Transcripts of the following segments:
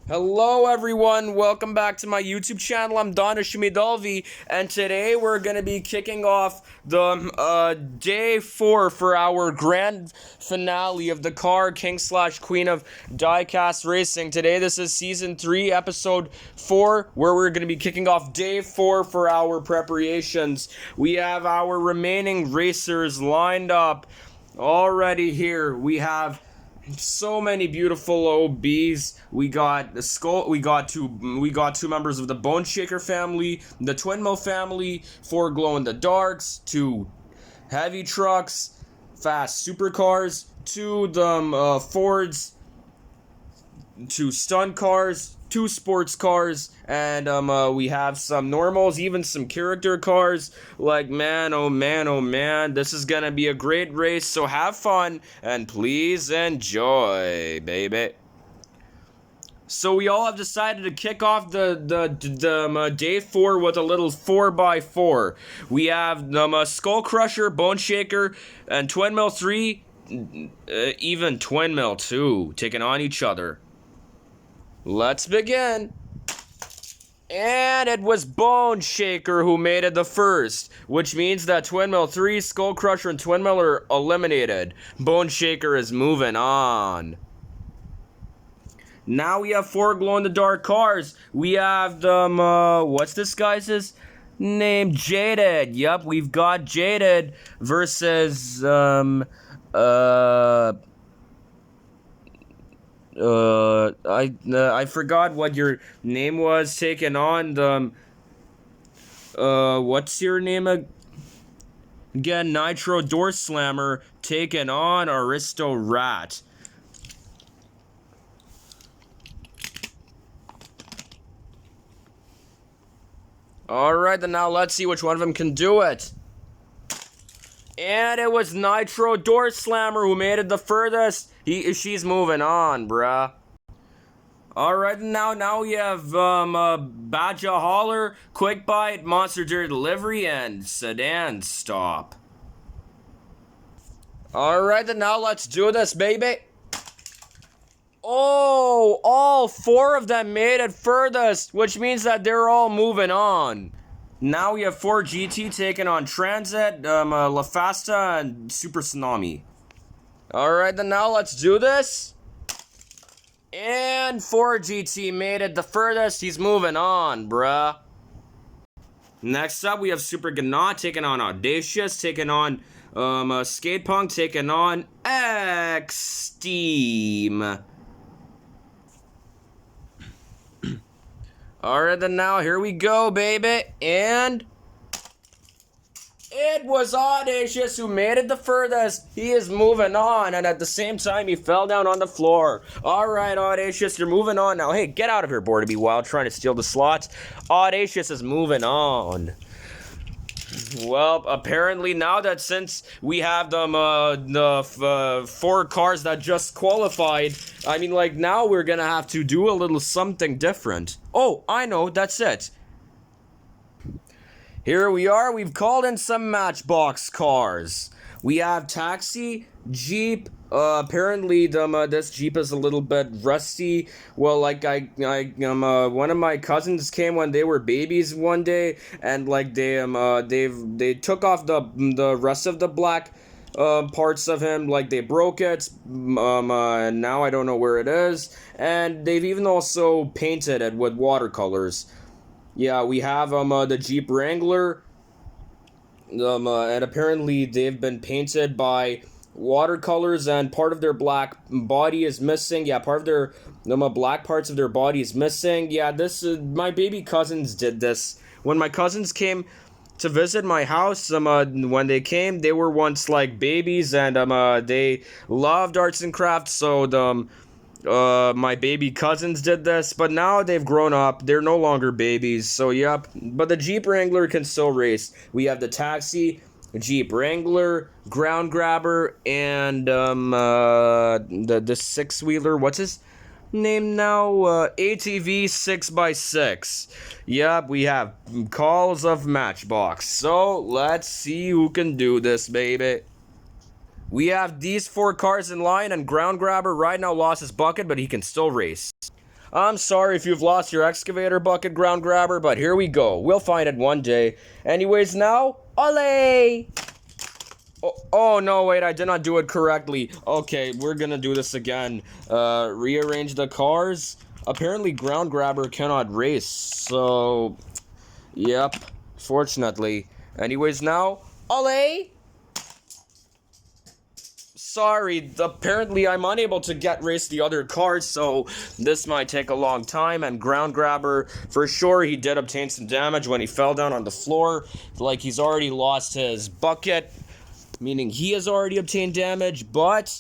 Hello everyone, welcome back to my YouTube channel. I'm Donna Shimidolvi, and today we're going to be kicking off the day 4 for our grand finale of the Car King / Queen of Diecast Racing. Today this is season 3 episode 4, where we're going to be kicking off day 4 for our preparations. We have our remaining racers lined up already here. We have so many beautiful OBs. We got the skull. We got two members of the Bone Shaker family, the Twin Mill family, 4 glow in the darks, 2 heavy trucks, fast supercars, 2 Fords, 2 stunt cars, 2 sports cars, and we have some normals, even some character cars. Like, man, oh man, oh man, this is gonna be a great race, so have fun and please enjoy, baby. So we all have decided to kick off the day 4 with a little 4x4. We have Skull Crusher, Bone Shaker, and Twin Mill 3, even Twin Mill 2, taking on each other. Let's begin. And it was Bone Shaker who made it the first, which means that Twin Mill 3, Skull Crusher, and Twin Mill are eliminated. Bone Shaker is moving on. Now we have 4 glow-in-the-dark cars. We have them, what's this guy's name? Jaded. Yep, we've got Jaded versus, I forgot what your name was, taking on the, what's your name again? Nitro Door Slammer, taking on Aristo Rat. Alright, then now let's see which one of them can do it. And it was Nitro Door Slammer who made it the furthest. She's moving on, bruh. Alright, now we have Badger Hauler, Quick Bite, Monster Dairy Delivery, and Sedan Stop. Alright, then now let's do this, baby. Oh, all 4 of them made it furthest, which means that they're all moving on. Now we have 4 GT taking on Transit, La Fasta, and Super Tsunami. Alright, then now let's do this. And 4 GT made it the furthest. He's moving on, bruh. Next up, we have Super Ganache taking on Audacious, taking on Skate Punk, taking on X-Steam. Alright, then now here we go, baby. And it was Audacious who made it the furthest. He is moving on, and at the same time, he fell down on the floor. Alright, Audacious, you're moving on now. Hey, get out of here, Bored to Be Wild, trying to steal the slots. Audacious is moving on. Well, apparently now that since we have the 4 cars that just qualified, I mean, like, now we're gonna have to do a little something different. Oh, I know, that's it. Here we are, we've called in some Matchbox cars. We have Taxi, Jeep. Apparently, this Jeep is a little bit rusty. Well, like, one of my cousins came when they were babies one day, and like they took off the rest of the black parts of him, like they broke it. And now I don't know where it is, and they've even also painted it with watercolors. Yeah, we have the Jeep Wrangler. And apparently they've been painted by watercolors, and part of their black body is missing. Yeah, part of their black parts of their body is missing. Yeah, this my baby cousins did this when my cousins came to visit my house. When they came, they were once like babies, and they loved arts and crafts. So my baby cousins did this, but now they've grown up. They're no longer babies. So yep, but the Jeep Wrangler can still race. We have the Taxi, Jeep Wrangler, Ground Grabber, and the 6-wheeler. What's his name now? ATV 6x6. Yep, we have calls of Matchbox. So let's see who can do this, baby. We have these 4 cars in line, and Ground Grabber right now lost his bucket, but he can still race. I'm sorry if you've lost your excavator bucket, ground grabber, but here we go. We'll find it one day. Anyways, now, ole! Oh, no, wait, I did not do it correctly. Okay, we're gonna do this again. Rearrange the cars. Apparently, ground grabber cannot race, so... Yep, fortunately. Anyways, now, ole! Sorry, apparently I'm unable to race the other cars, so this might take a long time, and ground grabber, for sure, he did obtain some damage when he fell down on the floor, like he's already lost his bucket, meaning he has already obtained damage, but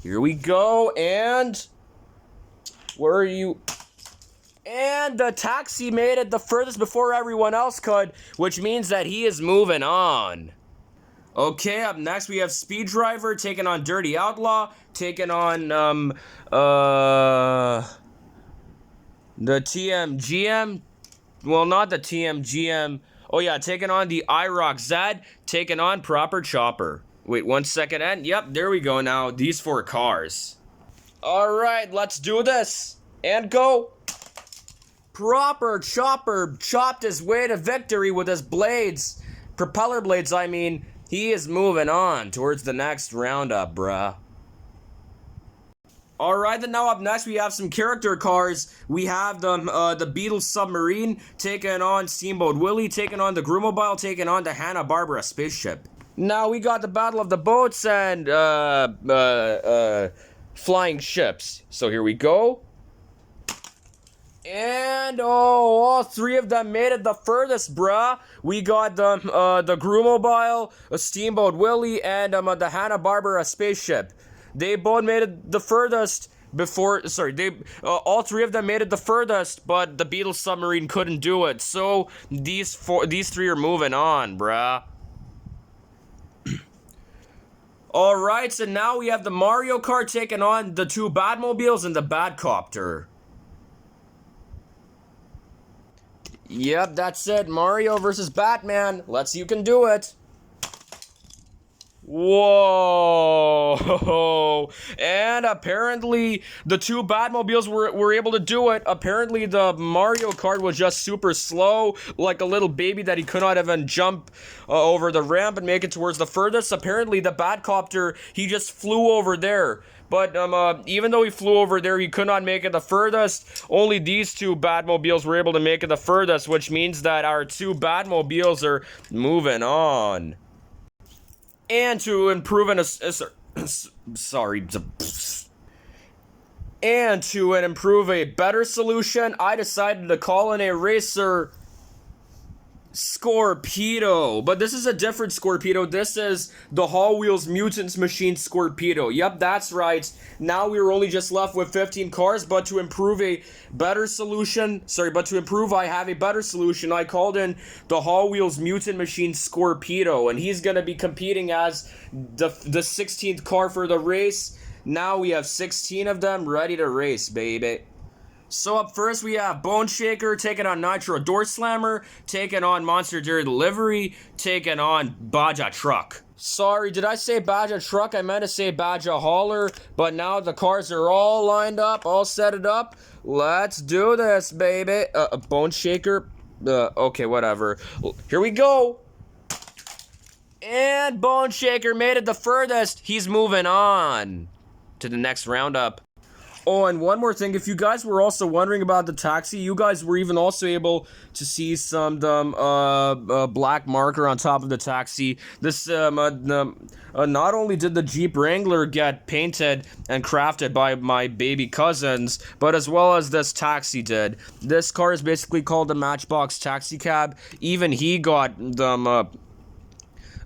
here we go, and where are you? And the taxi made it the furthest before everyone else could, which means that he is moving on. Okay, up next we have Speed Driver taking on Dirty Outlaw, taking on, the TMGM. Well, not the TMGM. Oh, yeah, taking on the IROC Z, taking on Proper Chopper. Wait, 1 second, and yep, there we go now. These 4 cars. Alright, let's do this. And go. Proper Chopper chopped his way to victory with his blades. Propeller blades, I mean. He is moving on towards the next roundup, bruh. Alright, then now up next we have some character cars. We have the Beetle Submarine taking on Steamboat Willie, taking on the Groomobile, taking on the Hanna-Barbera spaceship. Now we got the Battle of the Boats and flying ships. So here we go. And, all 3 of them made it the furthest, bruh. We got the Groomobile, a Steamboat Willie, and the Hanna-Barbera spaceship. They both made it the furthest before, all 3 of them made it the furthest, but the Beetle Submarine couldn't do it. So, these 3 are moving on, bruh. Alright, so now we have the Mario Kart taking on the 2 Batmobiles and the Batcopter. Yep, that's it. Mario versus Batman. Let's see who can do it. Whoa! And apparently the 2 Batmobiles were able to do it. Apparently the Mario Kart was just super slow, like a little baby that he could not even jump over the ramp and make it towards the furthest. Apparently the Batcopter, he just flew over there. But even though he flew over there, he could not make it the furthest. Only these 2 Batmobiles were able to make it the furthest, which means that our 2 Batmobiles are moving on. And to improve and improve a better solution, I decided to call in a racer Scorpedo. But this is a different Scorpedo. This is the Hall Wheels Mutants Machine Scorpedo. Yep, that's right. Now we were only just left with 15 cars, but to improve I have a better solution. I called in the Hall Wheels Mutant Machine Scorpedo, and he's going to be competing as the 16th car for the race. Now we have 16 of them ready to race, baby. So up first we have Bone Shaker taking on Nitro Door Slammer, taking on Monster Dairy Delivery, taking on Baja Truck. Sorry, did I say Baja Truck? I meant to say Baja Hauler, but now the cars are all lined up, all set it up. Let's do this, baby. Bone Shaker? Okay, whatever. Here we go. And Bone Shaker made it the furthest. He's moving on to the next roundup. Oh, and one more thing, if you guys were also wondering about the taxi, you guys were even also able to see some black marker on top of the taxi. This, not only did the Jeep Wrangler get painted and crafted by my baby cousins, but as well as this taxi did. This car is basically called the Matchbox Taxi Cab. Even he got them,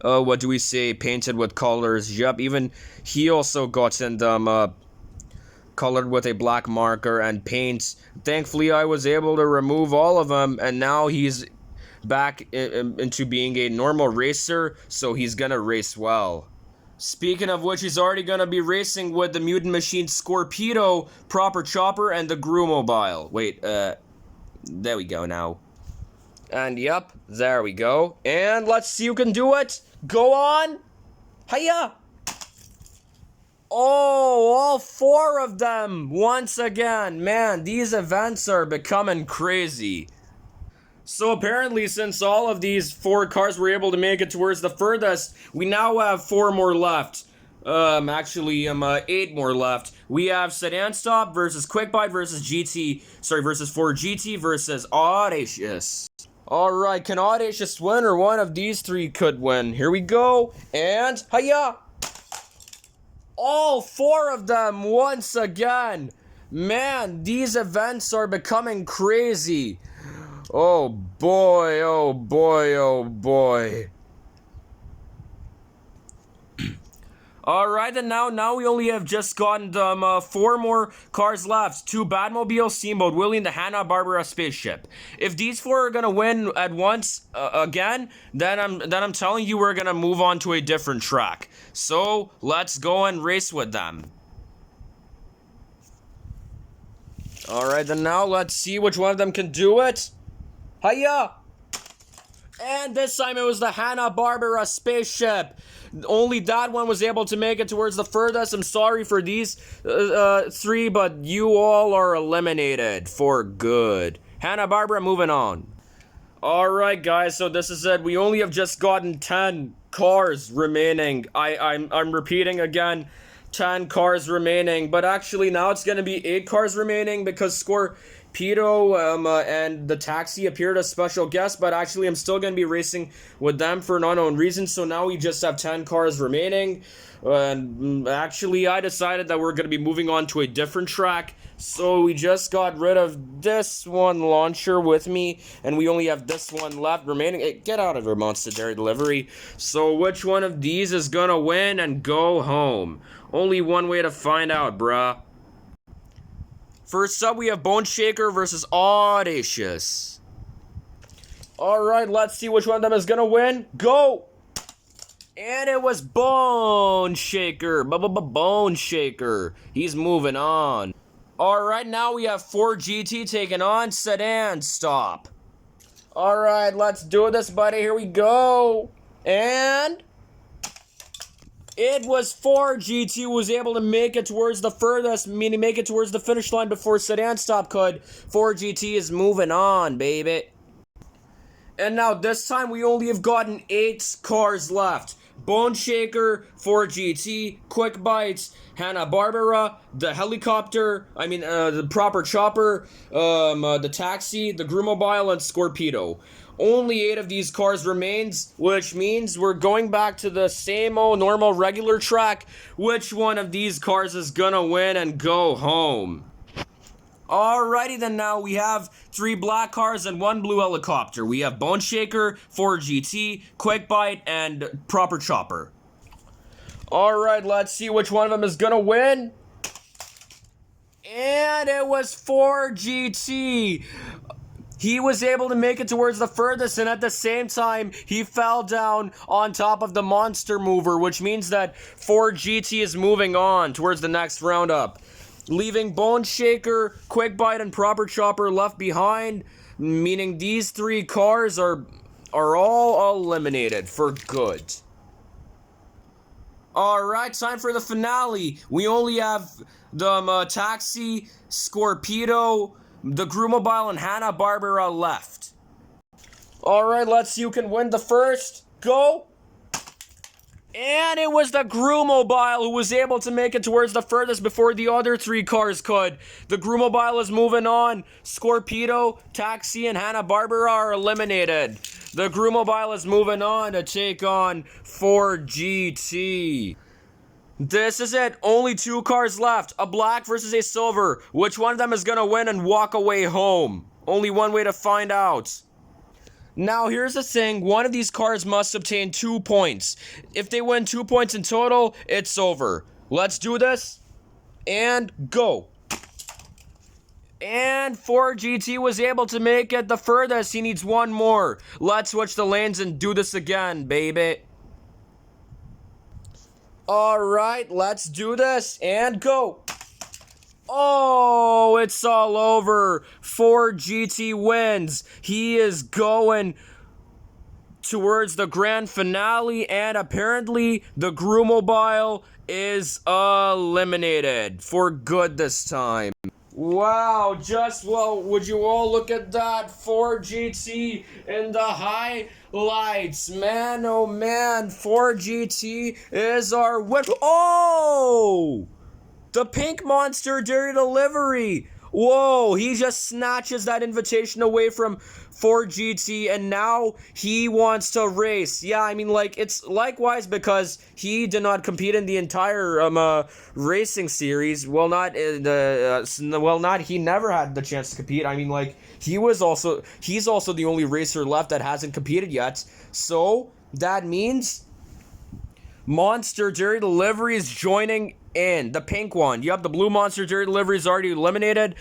painted with colors. Yup, even he also got in them, colored with a black marker and paints. Thankfully, I was able to remove all of them, and now he's back into being a normal racer, so he's gonna race well. Speaking of which, he's already gonna be racing with the Mutant Machine Scorpedo, Proper Chopper, and the Groomobile. Wait, there we go now. And yep, there we go. And let's see who can do it. Go on. Hiya! Oh, all All 4 of them once again. Man, these events are becoming crazy. So apparently, since all of these 4 cars were able to make it towards the furthest, we now have 4 more left. 8 more left. We have Sedan Stop versus Quick Bite versus versus Ford GT versus Audacious. Alright, can Audacious win, or one of these 3 could win? Here we go, and hiya! All 4 of them once again. Man, these events are becoming crazy. Oh boy, oh boy, oh boy. Alright, then now we only have just gotten 4 more cars left. 2 Batmobile, Steamboat Willie, and the Hanna-Barbera spaceship. If these 4 are gonna win at once again, then I'm telling you we're gonna move on to a different track. So let's go and race with them. Alright, then now let's see which one of them can do it. Hiya! And this time it was the Hanna-Barbera spaceship. Only that one was able to make it towards the furthest. I'm sorry for these 3, but you all are eliminated for good. Hanna-Barbera, moving on. Alright guys, so this is it. We only have just gotten 10 cars remaining. I'm repeating again. 10 cars remaining, but actually now it's gonna be 8 cars remaining because Scorpedo and the Taxi appeared as special guests, but actually I'm still gonna be racing with them for an unknown reason. So now we just have 10 cars remaining, and actually I decided that we're gonna be moving on to a different track. So we just got rid of this one launcher with me, and we only have this one left remaining. Hey, get out of here, Monster Dairy Delivery. So which one of these is gonna win and go home? Only one way to find out, bruh. First up, we have Bone Shaker versus Audacious. Alright, let's see which one of them is gonna win. Go! And it was Bone Shaker. Bone Shaker. He's moving on. Alright, now we have Ford GT taking on Sedan Stop. Alright, let's do this, buddy. Here we go. And it was Ford GT who was able to make it towards the furthest, meaning make it towards the finish line before Sedan Stop could. Ford GT is moving on, baby. And now this time we only have gotten 8 cars left. Bone Shaker, Ford GT, Quick Bites, Hanna-Barbera, the helicopter, the proper chopper, the taxi, the Groomobile, and Scorpedo. Only 8 of these cars remains, which means we're going back to the same old normal regular track. Which one of these cars is gonna win and go home? Alrighty then, now we have 3 black cars and 1 blue helicopter. We have Bone Shaker, Ford GT, Quick Bite, and Proper Chopper. Alright, let's see which one of them is gonna win. And it was Ford GT. He was able to make it towards the furthest, and at the same time, he fell down on top of the monster mover, which means that Ford GT is moving on towards the next roundup, leaving Bone Shaker, Quick Bite, and Proper Chopper left behind, meaning these 3 cars are all eliminated for good. Alright, time for the finale. We only have the Taxi, Scorpedo, the Groomobile, and Hanna-Barbera left. Alright, let's see who can win the first. Go! And it was the Groomobile who was able to make it towards the furthest before the other 3 cars could. The Groomobile is moving on. Scorpedo, Taxi, and Hanna-Barbera are eliminated. The Groomobile is moving on to take on Ford GT. This is it. Only 2 cars left. A black versus a silver. Which one of them is gonna win and walk away home? Only one way to find out. Now, here's the thing. One of these cars must obtain 2 points. If they win 2 points in total, it's over. Let's do this. And go. And Ford GT was able to make it the furthest. He needs 1 more. Let's switch the lanes and do this again, baby. Alright, let's do this, and go! Oh, it's all over. Ford GT wins. He is going towards the grand finale, and apparently the Groomobile is eliminated for good this time. Wow, well, would you all look at that? 4GT in the highlights. Man, oh man, 4GT is our win. Oh! The Pink Monster Dairy Delivery. Whoa, he just snatches that invitation away from 4GT and now he wants to race. Yeah, I mean, like, it's likewise because he did not compete in the entire racing series. Well, he never had the chance to compete. I mean, like, he's also the only racer left that hasn't competed yet. So that means Monster Dairy Delivery is joining in. The pink one. Yep, the blue Monster Dairy Delivery is already eliminated.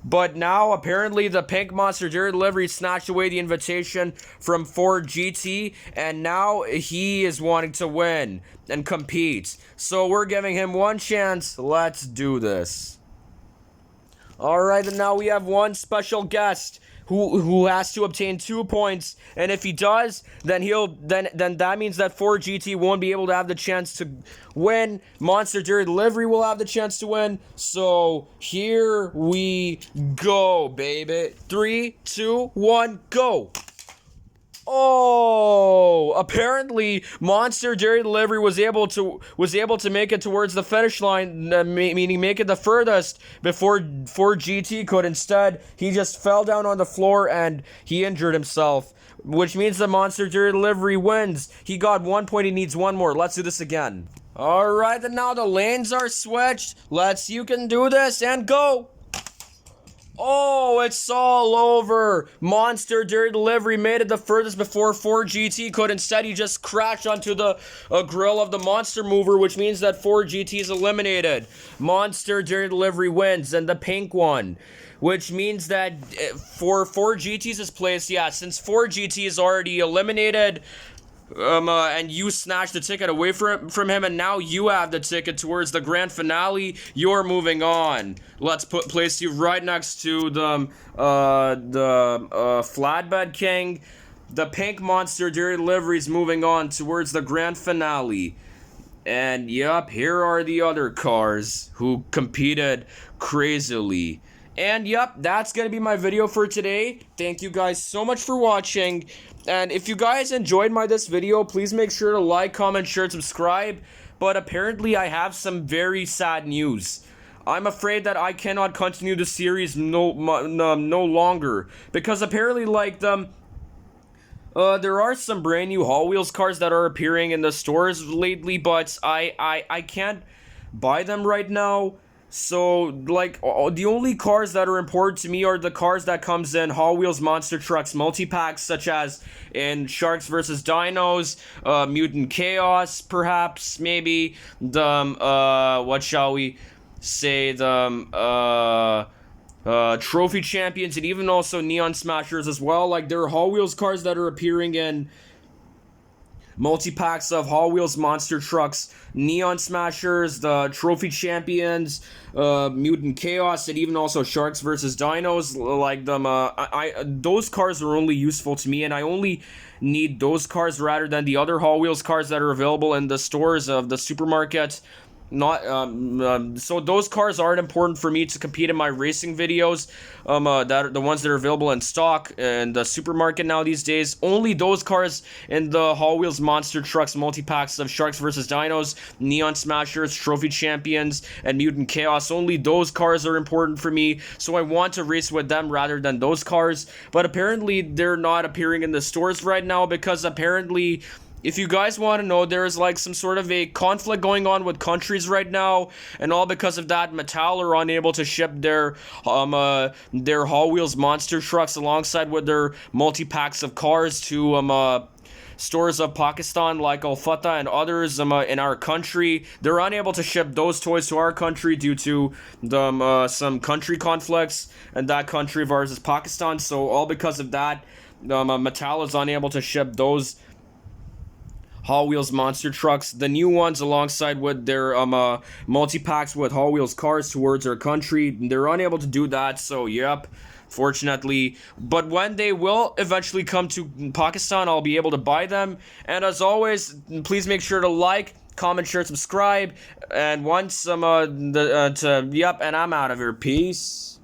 But now, apparently, the pink Monster Dairy Delivery snatched away the invitation from 4GT. And now he is wanting to win and compete. So we're giving him one chance. Let's do this. Alright, and now we have one special guest who has to obtain 2 points, and if he does, then that means that 4GT won't be able to have the chance to win. Monster Dairy Delivery will have the chance to win. So here we go, baby. 3, 2, 1, go. Oh, apparently Monster Dairy Delivery was able to make it towards the finish line, meaning make it the furthest before 4GT could. Instead, he just fell down on the floor and he injured himself, which means the Monster Dairy Delivery wins. He got 1 point, he needs one more. Let's do this again. Alright, then now the lanes are switched. You can do this and go. Oh, it's all over. Monster Dairy Delivery made it the furthest before 4GT could. Instead, he just crashed onto the grill of the Monster Mover, which means that 4GT is eliminated. Monster Dairy Delivery wins, and the pink one. Which means that for 4GT's place, yeah, since 4GT is already eliminated, and you snatched the ticket away from him, and now you have the ticket towards the grand finale. You're moving on. Let's place you right next to the Flatbed King. The pink Monster Dairy Delivery is moving on towards the grand finale. And yep, here are the other cars who competed crazily. And yep, that's gonna be my video for today. Thank you guys so much for watching. And if you guys enjoyed this video, please make sure to like, comment, share, and subscribe. But apparently I have some very sad news. I'm afraid that I cannot continue the series no longer. Because apparently, like, there are some brand new Hot Wheels cars that are appearing in the stores lately, but I can't buy them right now. So, like, the only cars that are important to me are the cars that comes in Hot Wheels Monster Trucks multi-packs, such as in Sharks vs. Dinos, Mutant Chaos, perhaps, maybe, what shall we say, Trophy Champions, and even also Neon Smashers as well. Like, there are Hot Wheels cars that are appearing in multi-packs of Hot Wheels Monster Trucks, Neon Smashers, the Trophy Champions, Mutant Chaos, and even also Sharks vs. Dinos. Like them, those cars are only useful to me, and I only need those cars rather than the other Hot Wheels cars that are available in the stores of the supermarket. So those cars aren't important for me to compete in my racing videos, that are the ones that are available in stock in the supermarket now these days. Only those cars in the Hot Wheels Monster Trucks multi-packs of Sharks vs. Dinos, Neon Smashers, Trophy Champions, and Mutant Chaos. Only those cars are important for me, so I want to race with them rather than those cars. But apparently they're not appearing in the stores right now because apparently, if you guys want to know, there is like some sort of a conflict going on with countries right now, and all because of that, Mattel are unable to ship their Hot Wheels Monster Trucks alongside with their multi-packs of cars to stores of Pakistan like Al Fatah and others in our country. They're unable to ship those toys to our country due to some country conflicts, and that country of ours is Pakistan. So all because of that, Mattel is unable to ship those Hot Wheels Monster Trucks, the new ones, alongside with their multi-packs with Hot Wheels cars towards our country. They're unable to do that, so yep, fortunately. But when they will eventually come to Pakistan, I'll be able to buy them. And as always, please make sure to like, comment, share, subscribe, and once I'm yep, and I'm out of here. Peace.